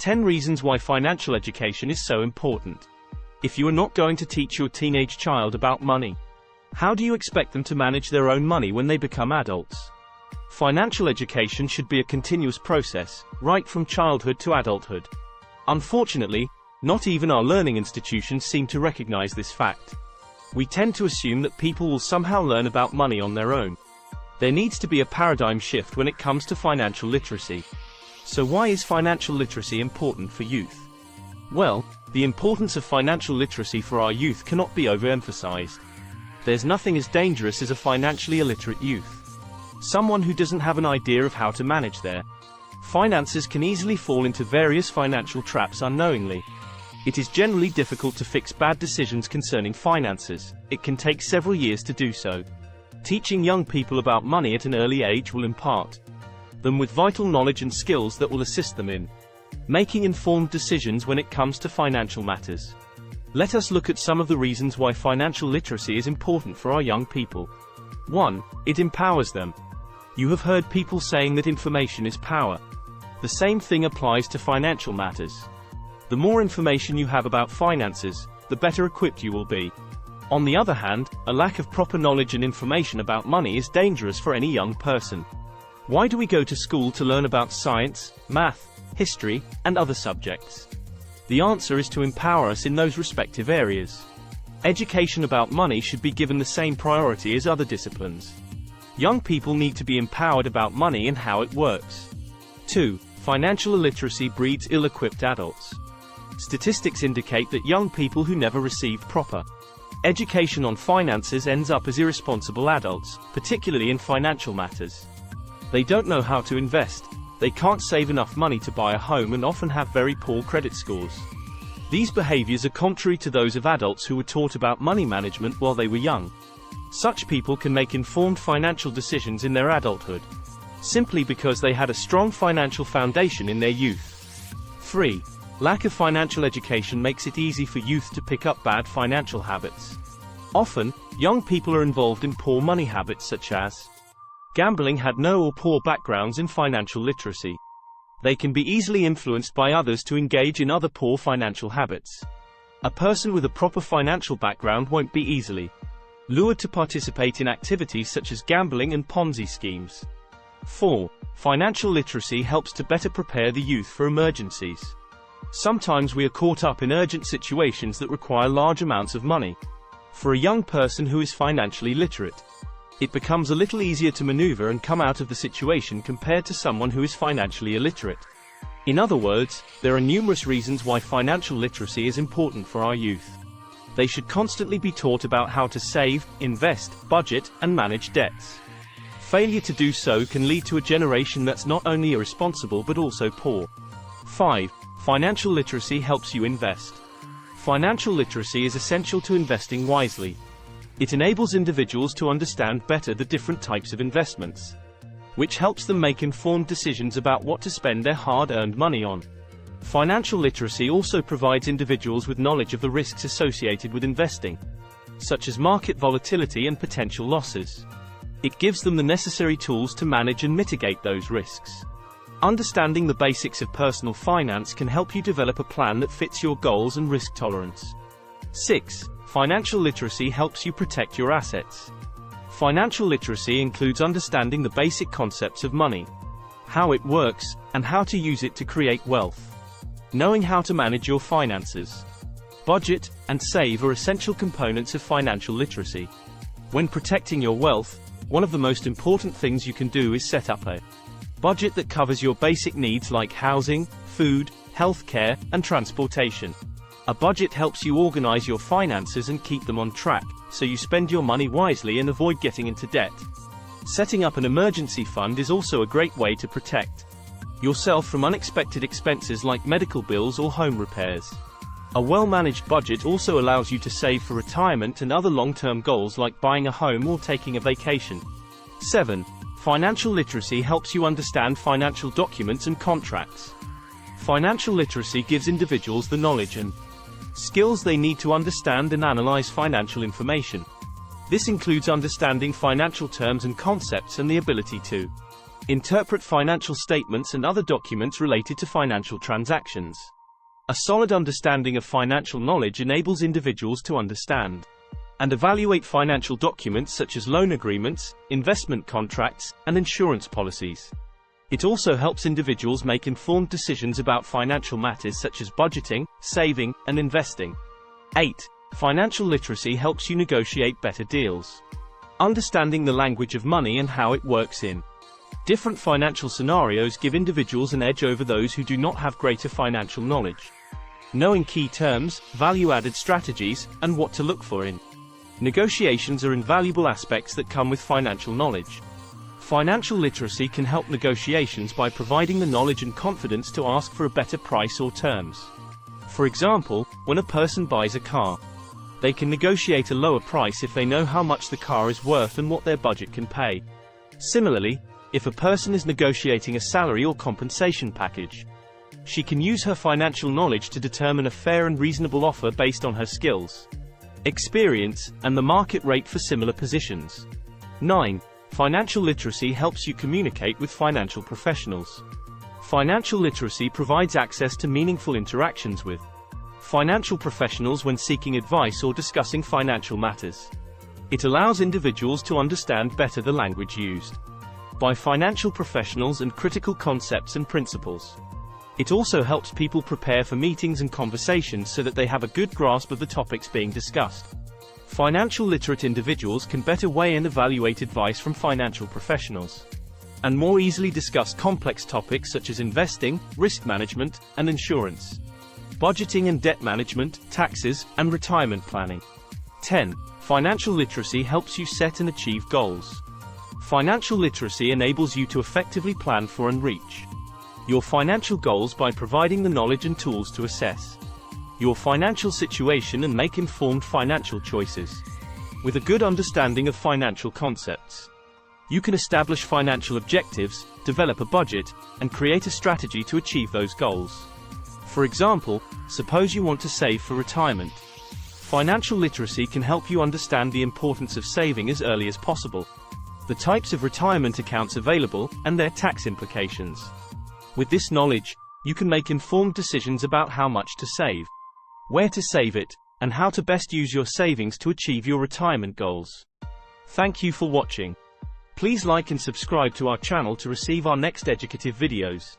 10 reasons why financial education is so important. If you are not going to teach your teenage child about money, how do you expect them to manage their own money when they become adults? Financial education should be a continuous process, right from childhood to adulthood. Unfortunately, not even our learning institutions seem to recognize this fact. We tend to assume that people will somehow learn about money on their own. There needs to be a paradigm shift when it comes to financial literacy. So why is financial literacy important for youth? Well, the importance of financial literacy for our youth cannot be overemphasized. There's nothing as dangerous as a financially illiterate youth. Someone who doesn't have an idea of how to manage their finances can easily fall into various financial traps unknowingly. It is generally difficult to fix bad decisions concerning finances. It can take several years to do so. Teaching young people about money at an early age will impart them with vital knowledge and skills that will assist them in making informed decisions when it comes to financial matters. Let us look at some of the reasons why financial literacy is important for our young people. 1. It empowers them. You have heard people saying that information is power. The same thing applies to financial matters. The more information you have about finances, the better equipped you will be. On the other hand, a lack of proper knowledge and information about money is dangerous for any young person. Why do we go to school to learn about science, math, history, and other subjects? The answer is to empower us in those respective areas. Education about money should be given the same priority as other disciplines. Young people need to be empowered about money and how it works. 2. Financial illiteracy breeds ill-equipped adults. Statistics indicate that young people who never receive proper education on finances ends up as irresponsible adults, particularly in financial matters. They don't know how to invest, they can't save enough money to buy a home and often have very poor credit scores. These behaviors are contrary to those of adults who were taught about money management while they were young. Such people can make informed financial decisions in their adulthood, simply because they had a strong financial foundation in their youth. 3. Lack of financial education makes it easy for youth to pick up bad financial habits. Often, young people are involved in poor money habits such as gambling. Had no or poor backgrounds in financial literacy. They can be easily influenced by others to engage in other poor financial habits. A person with a proper financial background won't be easily lured to participate in activities such as gambling and Ponzi schemes. 4. Financial literacy helps to better prepare the youth for emergencies. Sometimes we are caught up in urgent situations that require large amounts of money. For a young person who is financially literate, it becomes a little easier to maneuver and come out of the situation compared to someone who is financially illiterate. In other words, there are numerous reasons why financial literacy is important for our youth. They should constantly be taught about how to save, invest, budget, and manage debts. Failure to do so can lead to a generation that's not only irresponsible but also poor. 5. Financial literacy helps you invest. Financial literacy is essential to investing wisely. It enables individuals to understand better the different types of investments, which helps them make informed decisions about what to spend their hard-earned money on. Financial literacy also provides individuals with knowledge of the risks associated with investing, such as market volatility and potential losses. It gives them the necessary tools to manage and mitigate those risks. Understanding the basics of personal finance can help you develop a plan that fits your goals and risk tolerance. 6. Financial literacy helps you protect your assets. Financial literacy includes understanding the basic concepts of money, how it works, and how to use it to create wealth. Knowing how to manage your finances, budget, and save are essential components of financial literacy. When protecting your wealth, one of the most important things you can do is set up a budget that covers your basic needs like housing, food, healthcare, and transportation. A budget helps you organize your finances and keep them on track, so you spend your money wisely and avoid getting into debt. Setting up an emergency fund is also a great way to protect yourself from unexpected expenses like medical bills or home repairs. A well-managed budget also allows you to save for retirement and other long-term goals like buying a home or taking a vacation. 7. Financial literacy helps you understand financial documents and contracts. Financial literacy gives individuals the knowledge and skills they need to understand and analyze financial information. This includes understanding financial terms and concepts and the ability to Interpret financial statements and other documents related to financial transactions. A solid understanding of financial knowledge enables individuals to understand and evaluate financial documents such as loan agreements, investment contracts, and insurance policies. It also helps individuals make informed decisions about financial matters such as budgeting, saving, and investing. 8. Financial literacy helps you negotiate better deals. Understanding the language of money and how it works in different financial scenarios give individuals an edge over those who do not have greater financial knowledge. Knowing key terms, value-added strategies, and what to look for in negotiations are invaluable aspects that come with financial knowledge. Financial literacy can help negotiations by providing the knowledge and confidence to ask for a better price or terms. For example, when a person buys a car, they can negotiate a lower price if they know how much the car is worth and what their budget can pay. Similarly, if a person is negotiating a salary or compensation package, she can use her financial knowledge to determine a fair and reasonable offer based on her skills, experience, and the market rate for similar positions. 9. Financial literacy helps you communicate with financial professionals. Financial literacy provides access to meaningful interactions with financial professionals when seeking advice or discussing financial matters. It allows individuals to understand better the language used by financial professionals and critical concepts and principles. It also helps people prepare for meetings and conversations so that they have a good grasp of the topics being discussed. Financial literate individuals can better weigh and evaluate advice from financial professionals, and more easily discuss complex topics such as investing, risk management, and insurance, budgeting and debt management, taxes, and retirement planning. 10. Financial literacy helps you set and achieve goals. Financial literacy enables you to effectively plan for and reach your financial goals by providing the knowledge and tools to assess your financial situation and make informed financial choices. With a good understanding of financial concepts, you can establish financial objectives, develop a budget, and create a strategy to achieve those goals. For example, suppose you want to save for retirement. Financial literacy can help you understand the importance of saving as early as possible, the types of retirement accounts available, and their tax implications. With this knowledge, you can make informed decisions about how much to save, where to save it, and how to best use your savings to achieve your retirement goals. Thank you for watching. Please like and subscribe to our channel to receive our next educative videos.